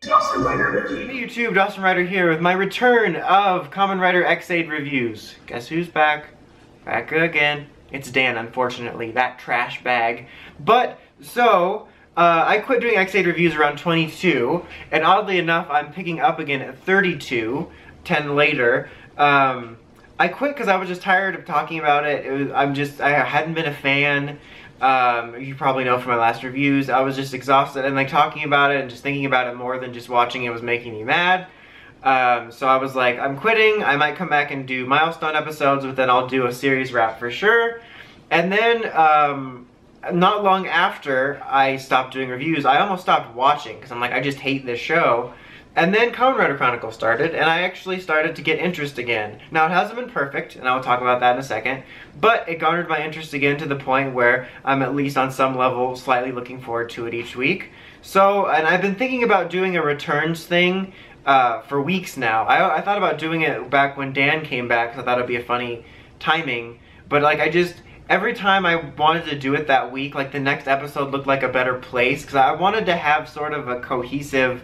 Dawson Rider Wiki. Hey YouTube, Dawson Rider here with my return of Kamen Rider Ex-Aid reviews. Guess who's back? Back again. It's Dan, unfortunately, that trash bag. But, so, I quit doing Ex-Aid reviews around 22, and oddly enough, I'm picking up again at 32, 10 later. I quit because I was just tired of talking about it. I hadn't been a fan. You probably know from my last reviews, I was just exhausted, and like talking about it and just thinking about it more than just watching it was making me mad. So I was like, I'm quitting. I might come back and do milestone episodes, but then I'll do a series wrap for sure. And then, not long after I stopped doing reviews, I almost stopped watching because I'm like, I just hate this show. And then Kamen Rider Chronicles started, and I actually started to get interest again. Now, it hasn't been perfect, and I'll talk about that in a second, but it garnered my interest again to the point where I'm at least on some level slightly looking forward to it each week. So, and I've been thinking about doing a returns thing for weeks now. I thought about doing it back when Dan came back, because I thought it'd be a funny timing, but like every time I wanted to do it that week, like the next episode looked like a better place, because I wanted to have sort of a cohesive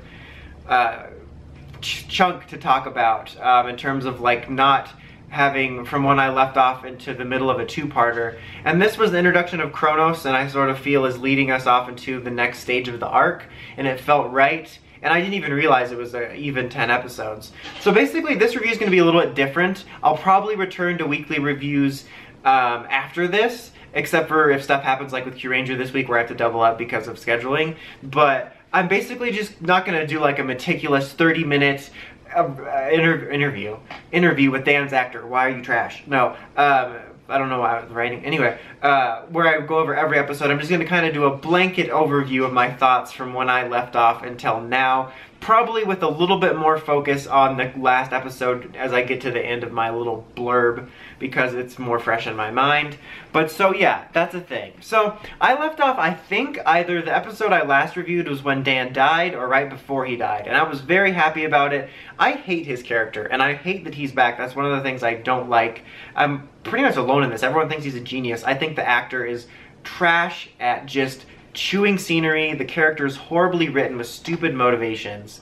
chunk to talk about in terms of like not having from when I left off into the middle of a two-parter. And this was the introduction of Chronos, and I sort of feel is leading us off into the next stage of the arc, and it felt right. And I didn't even realize it was even 10 episodes. So basically this review is going to be a little bit different. I'll probably return to weekly reviews after this, except for if stuff happens like with Q-Ranger this week where I have to double up because of scheduling. But I'm basically just not going to do like a meticulous 30-minute interview with Dan's actor. Why are you trash? No, I don't know why I was writing. Anyway, where I go over every episode, I'm just going to kind of do a blanket overview of my thoughts from when I left off until now. Probably with a little bit more focus on the last episode as I get to the end of my little blurb, because it's more fresh in my mind. But so yeah, that's a thing. So I left off, I think either the episode I last reviewed was when Dan died or right before he died, and I was very happy about it. I hate his character, and I hate that he's back. That's one of the things I don't like. I'm pretty much alone in this. Everyone thinks he's a genius. I think the actor is trash at just chewing scenery. The character is horribly written with stupid motivations,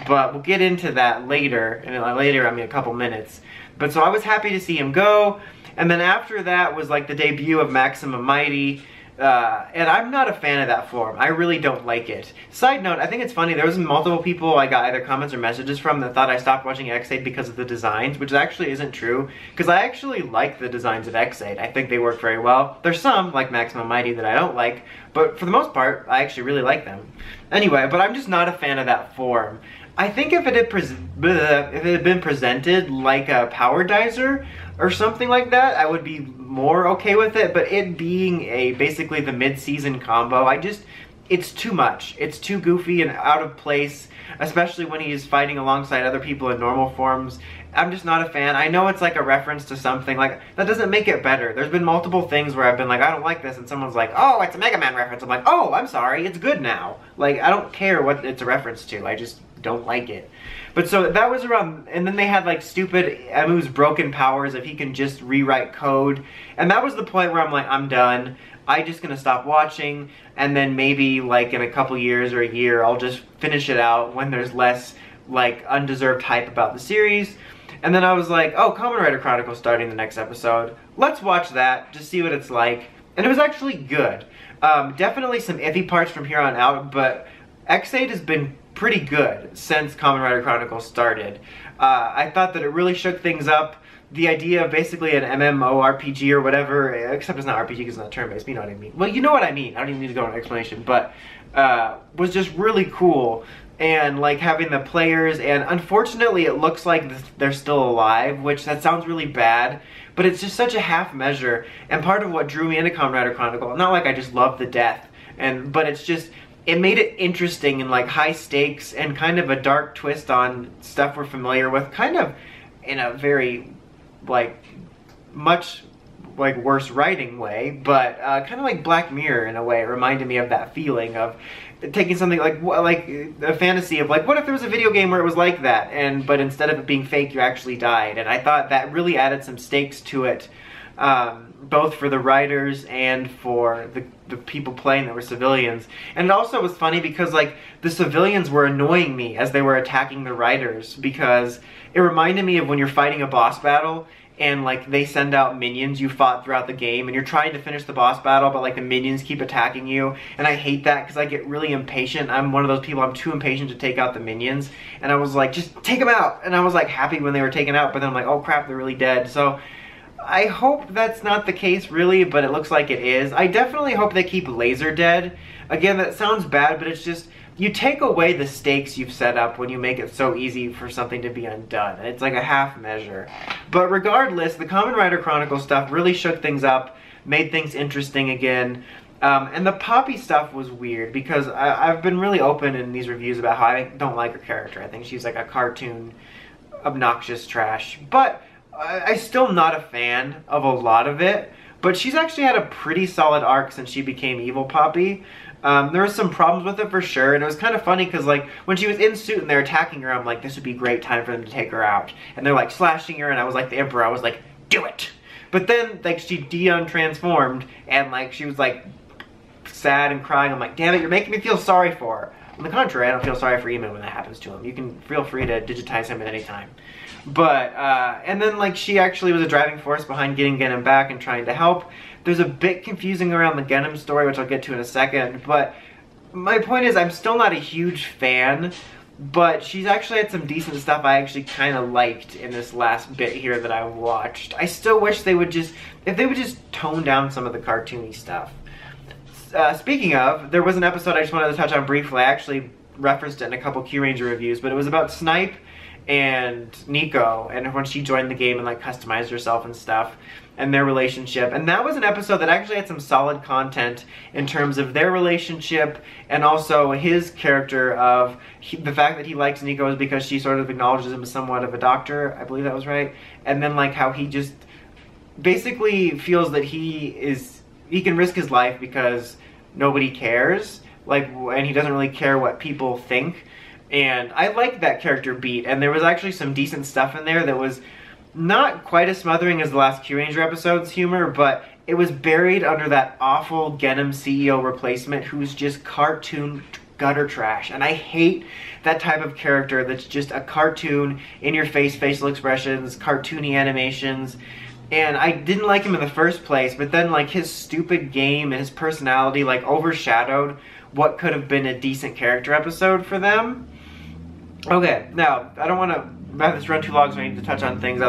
but we'll get into that later, and later I mean a couple minutes. But so I was happy to see him go, and then after that was like the debut of Maximum Mighty, and I'm not a fan of that form. I really don't like it. Side note, I think it's funny, there was multiple people I got either comments or messages from that thought I stopped watching Ex-Aid because of the designs, which actually isn't true, because I actually like the designs of Ex-Aid. I think they work very well. There's some, like Maximum Mighty, that I don't like, but for the most part, I actually really like them. Anyway, but I'm just not a fan of that form. I think if it had been presented like a Power Dizer or something like that, I would be more okay with it, but it being basically the mid-season combo, it's too much. It's too goofy and out of place, especially when he's fighting alongside other people in normal forms. I'm just not a fan. I know it's like a reference to something, like, that doesn't make it better. There's been multiple things where I've been like, I don't like this, and someone's like, oh, it's a Mega Man reference. I'm like, oh, I'm sorry, it's good now. Like, I don't care what it's a reference to, I just don't like it. But so that was around, and then they had like stupid Emu's broken powers if he can just rewrite code, and that was the point where I'm like, I'm done. I'm just gonna stop watching, and then maybe like in a couple years or a year I'll just finish it out when there's less like undeserved hype about the series. And then I was like, oh, Kamen Rider Chronicles starting the next episode. Let's watch that, just see what it's like. And it was actually good. Definitely some iffy parts from here on out, but Ex-Aid has been pretty good since Kamen Rider Chronicles started. I thought that it really shook things up. The idea of basically an MMORPG or whatever, except it's not RPG because it's not turn-based, you know what I mean. Well, you know what I mean. I don't even need to go into an explanation, but was just really cool. And like having the players, and unfortunately it looks like they're still alive, which that sounds really bad, but it's just such a half measure. And part of what drew me into Kamen Rider Chronicle, not like I just love the death, but it's just, it made it interesting and like high stakes and kind of a dark twist on stuff we're familiar with, kind of in a very like much like worse writing way, but kind of like Black Mirror in a way. It reminded me of that feeling of taking something like a fantasy of like, what if there was a video game where it was like that, but instead of it being fake, you actually died. And I thought that really added some stakes to it, both for the writers and for the people playing that were civilians. And it also was funny because like the civilians were annoying me as they were attacking the writers, because it reminded me of when you're fighting a boss battle and like they send out minions you fought throughout the game and you're trying to finish the boss battle, but like the minions keep attacking you, and I hate that because I get really impatient. I'm one of those people, I'm too impatient to take out the minions, and I was like, just take them out, and I was like happy when they were taken out, but then I'm like, oh crap, they're really dead. So I hope that's not the case really, but it looks like it is. I definitely hope they keep Laser dead. Again, that sounds bad, but it's just, you take away the stakes you've set up when you make it so easy for something to be undone. It's like a half measure. But regardless, the Kamen Rider Chronicles stuff really shook things up, made things interesting again. And the Poppy stuff was weird because I've been really open in these reviews about how I don't like her character. I think she's like a cartoon, obnoxious trash. But I'm still not a fan of a lot of it. But she's actually had a pretty solid arc since she became Evil Poppy. There was some problems with it for sure, and it was kind of funny because like when she was in suit and they're attacking her, I'm like, this would be a great time for them to take her out. And they're like slashing her, and I was like the Emperor, I was like, do it! But then like she de-untransformed, and like she was like sad and crying. I'm like, damn it, you're making me feel sorry for her. On the contrary, I don't feel sorry for Emu when that happens to him. You can feel free to digitize him at any time. But, and then like she actually was a driving force behind getting Genom back and trying to help. There's a bit confusing around the Genom story, which I'll get to in a second, but my point is I'm still not a huge fan, but she's actually had some decent stuff I actually kind of liked in this last bit here that I watched. I still wish they would just, if they would just tone down some of the cartoony stuff. Speaking of, there was an episode I just wanted to touch on briefly. I actually referenced it in a couple Q Ranger reviews, but it was about Snipe and Nico, and when she joined the game and like customized herself and stuff, and their relationship. And that was an episode that actually had some solid content in terms of their relationship, and also his character of the fact that he likes Nico is because she sort of acknowledges him as somewhat of a doctor, I believe that was right, and then like how he just basically feels that he can risk his life because nobody cares, like, and he doesn't really care what people think. And I liked that character beat, and there was actually some decent stuff in there that was not quite as smothering as the last Q Ranger episode's humor, but it was buried under that awful Genom CEO replacement who's just cartoon gutter trash. And I hate that type of character that's just a cartoon, in-your-face facial expressions, cartoony animations. And I didn't like him in the first place, but then like his stupid game and his personality like overshadowed what could have been a decent character episode for them. Okay, now, I don't want to have this run too long, so I need to touch on things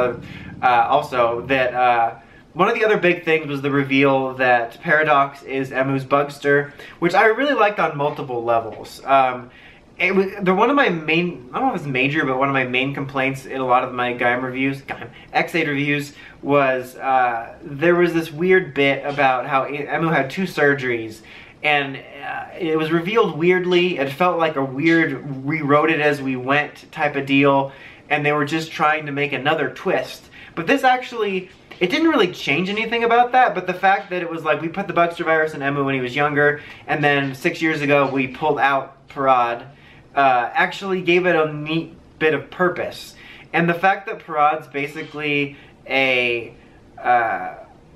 also that one of the other big things was the reveal that Paradox is Emu's Bugster, which I really liked on multiple levels. They're one of my main, I don't know if it's major, but one of my main complaints in a lot of my Ex-Aid reviews was there was this weird bit about how Emu had 2 surgeries, and it was revealed weirdly. It felt like a weird rewrote it as we went type of deal, and they were just trying to make another twist. But this actually, it didn't really change anything about that, but the fact that it was like we put the Bugster virus in Emu when he was younger, and then 6 years ago we pulled out Parad, actually gave it a neat bit of purpose. And the fact that Parad's basically a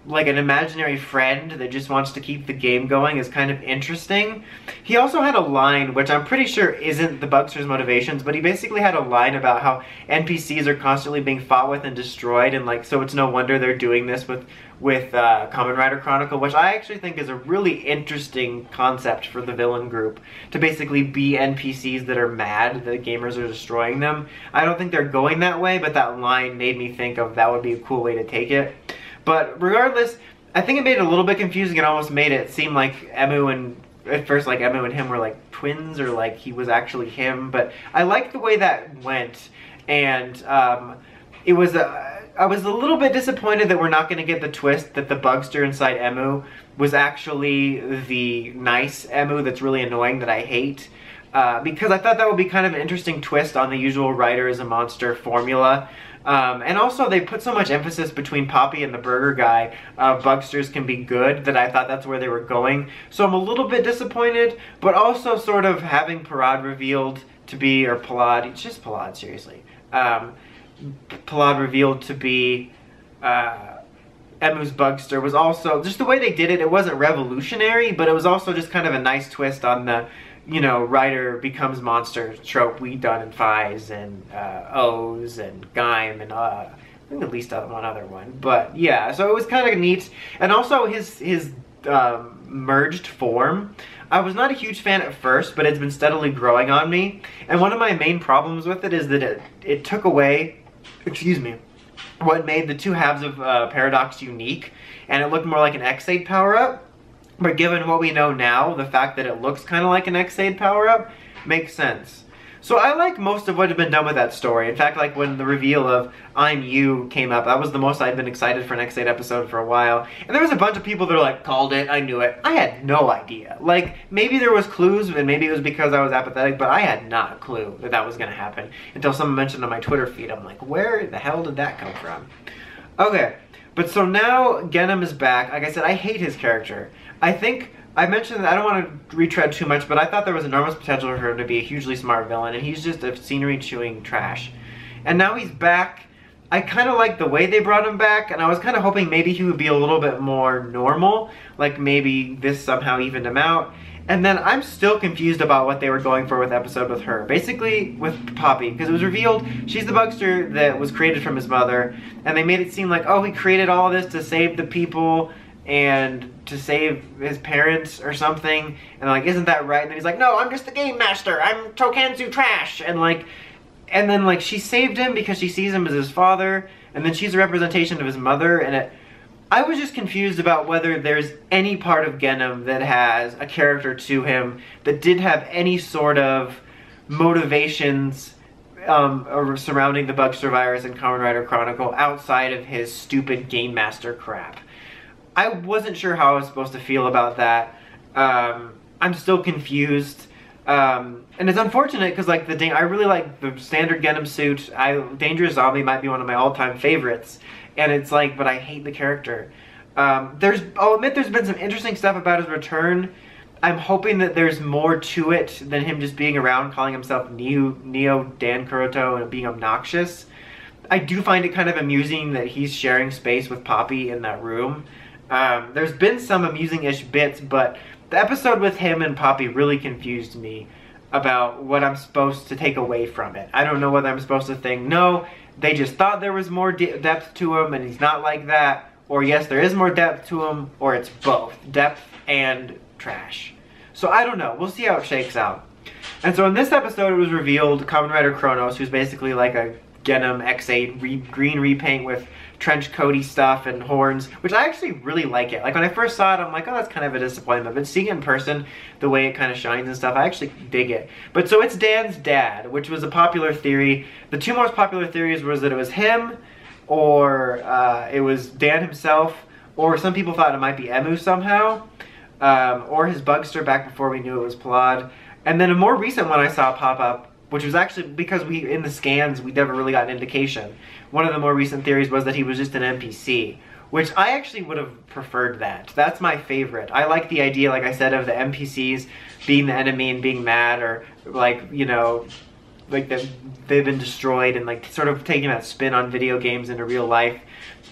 like an imaginary friend that just wants to keep the game going is kind of interesting. He also had a line, which I'm pretty sure isn't the Bugster's motivations, but he basically had a line about how NPCs are constantly being fought with and destroyed, and like, so it's no wonder they're doing this with Kamen Rider Chronicle, which I actually think is a really interesting concept for the villain group, to basically be NPCs that are mad that gamers are destroying them. I don't think they're going that way, but that line made me think of that would be a cool way to take it. But regardless, I think it made it a little bit confusing. It almost made it seem like Emu and, at first, like Emu and him were like twins, or like he was actually him. But I liked the way that went, and it was I was a little bit disappointed that we're not going to get the twist that the Bugster inside Emu was actually the nice Emu that's really annoying that I hate. Because I thought that would be kind of an interesting twist on the usual Rider is a monster formula. And also they put so much emphasis between Poppy and the burger guy, Bugsters can be good, that I thought that's where they were going. So I'm a little bit disappointed, but also sort of having Parad revealed to be, or Palad, it's just Palad, seriously. Palad revealed to be Emu's Bugster was also, just the way they did it, it wasn't revolutionary, but it was also just kind of a nice twist on the, you know, Rider becomes monster trope we've done in Fies and O's and Gaim and I think at least one other one. But yeah, so it was kind of neat. And also his merged form, I was not a huge fan at first, but it's been steadily growing on me. And one of my main problems with it is that it took away, excuse me, what made the two halves of Paradox unique, and it looked more like an Ex-Aid power-up. But given what we know now, the fact that it looks kind of like an Ex-Aid power-up makes sense. So I like most of what had been done with that story. In fact, like when the reveal of I'm You came up, that was the most I'd been excited for an Ex-Aid episode for a while. And there was a bunch of people that were like, called it, I knew it. I had no idea. Like, maybe there was clues, and maybe it was because I was apathetic, but I had not a clue that that was going to happen until someone mentioned on my Twitter feed. I'm like, where the hell did that come from? Okay, but so now Genom is back. Like I said, I hate his character. I think I mentioned that I don't want to retread too much, but I thought there was enormous potential for him to be a hugely smart villain, and he's just a scenery-chewing trash. And now he's back. I kind of like the way they brought him back, and I was kind of hoping maybe he would be a little bit more normal, like maybe this somehow evened him out. And then I'm still confused about what they were going for with the episode with her. Basically, with Poppy, because it was revealed she's the Bugster that was created from his mother, and they made it seem like, oh, he created all this to save the people, and to save his parents or something, and like, isn't that right? And then he's like, no, I'm just the game master, I'm Tokanzu trash, and then like she saved him because she sees him as his father, and then she's a representation of his mother, and I was just confused about whether there's any part of Genom that has a character to him that did have any sort of motivations surrounding the Bugster virus and Kamen Rider Chronicle outside of his stupid game master crap. I wasn't sure how I was supposed to feel about that. I'm still confused. And it's unfortunate because like I really like the standard Genom suit. Dangerous Zombie might be one of my all-time favorites. And it's like, but I hate the character. I'll admit there's been some interesting stuff about his return. I'm hoping that there's more to it than him just being around calling himself Neo Dan Kuroto and being obnoxious. I do find it kind of amusing that he's sharing space with Poppy in that room. There's been some amusing-ish bits, but the episode with him and Poppy really confused me about what I'm supposed to take away from it. I don't know whether I'm supposed to think, no, they just thought there was more depth to him and he's not like that, or yes, there is more depth to him, or it's both, depth and trash. So I don't know. We'll see how it shakes out. And so in this episode, it was revealed Kamen Rider Chronos, who's basically like a Genom Ex-Aid green repaint with trench coaty stuff and horns, which I actually really like it. Like when I first saw it, I'm like, oh, that's kind of a disappointment. But seeing it in person, the way it kind of shines and stuff, I actually dig it. But so it's Dan's dad, which was a popular theory. The two most popular theories was that it was him, or it was Dan himself, or some people thought it might be Emu somehow, or his Bugster back before we knew it was Plod. And then a more recent one I saw pop up, which was actually because in the scans, we never really got an indication. One of the more recent theories was that he was just an NPC, which I actually would have preferred that. That's my favorite. I like the idea, like I said, of the NPCs being the enemy and being mad, or like, you know, like they've been destroyed, and like sort of taking that spin on video games into real life.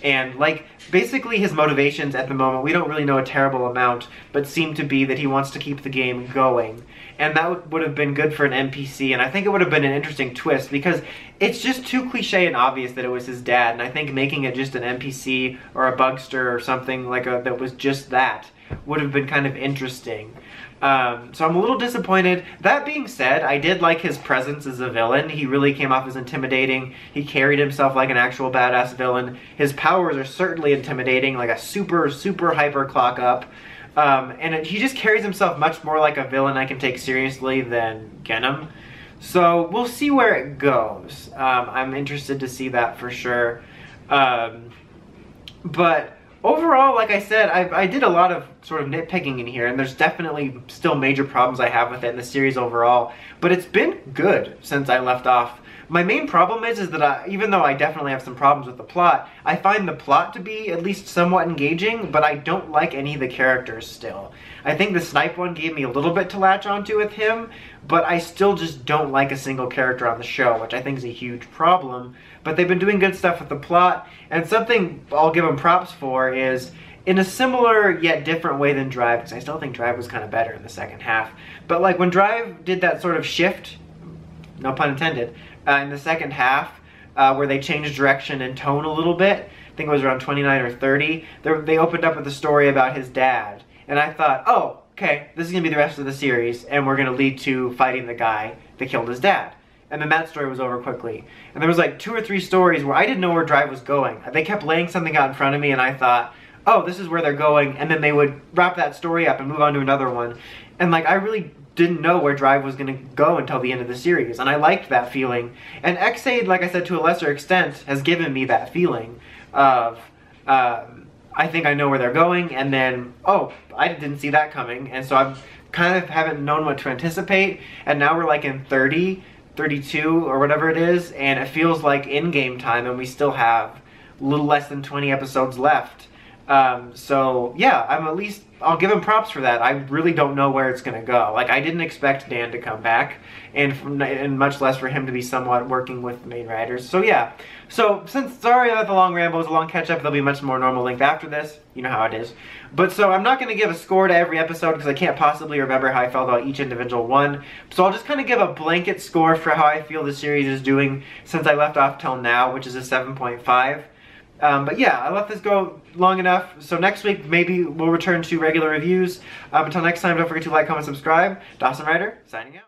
And like basically his motivations at the moment, we don't really know a terrible amount, but seem to be that he wants to keep the game going. And that would have been good for an NPC, and I think it would have been an interesting twist, because it's just too cliche and obvious that it was his dad, and I think making it just an NPC or a Bugster or something like that was just that would have been kind of interesting. So I'm a little disappointed. That being said, I did like his presence as a villain. He really came off as intimidating. He carried himself like an actual badass villain. His powers are certainly intimidating, like a super, super hyper clock up. And he just carries himself much more like a villain I can take seriously than Genom. So we'll see where it goes. I'm interested to see that for sure. But overall, like I said, I did a lot of sort of nitpicking in here, and there's definitely still major problems I have with it in the series overall. But it's been good since I left off My main problem is that even though I definitely have some problems with the plot, I find the plot to be at least somewhat engaging, but I don't like any of the characters still. I think the Snipe one gave me a little bit to latch onto with him, but I still just don't like a single character on the show, which I think is a huge problem. But they've been doing good stuff with the plot, and something I'll give them props for is, in a similar yet different way than Drive, because I still think Drive was kind of better in the second half, but like when Drive did that sort of shift, no pun intended, in the second half, where they changed direction and tone a little bit, I think it was around 29 or 30, they opened up with a story about his dad. And I thought, oh, okay, this is going to be the rest of the series, and we're going to lead to fighting the guy that killed his dad. And then that story was over quickly. And there was like 2 or 3 stories where I didn't know where Drive was going. They kept laying something out in front of me, and I thought, oh, this is where they're going, and then they would wrap that story up and move on to another one. And like, I really didn't know where Drive was going to go until the end of the series, and I liked that feeling. And Ex-Aid, like I said, to a lesser extent, has given me that feeling of, I think I know where they're going, and then, oh, I didn't see that coming, and so I kind of haven't known what to anticipate, and now we're like in 30, 32, or whatever it is, and it feels like in-game time, and we still have a little less than 20 episodes left. So yeah, I'll give him props for that. I really don't know where it's gonna go. Like, I didn't expect Dan to come back, and much less for him to be somewhat working with the main writers. So yeah. So, sorry about the long ramble, it was a long catch-up, there'll be much more normal length after this. You know how it is. But so, I'm not gonna give a score to every episode because I can't possibly remember how I felt about each individual one. So I'll just kind of give a blanket score for how I feel the series is doing since I left off till now, which is a 7.5. But yeah, I let this go long enough, so next week maybe we'll return to regular reviews. Until next time, don't forget to like, comment, subscribe. Dawson Rider, signing out.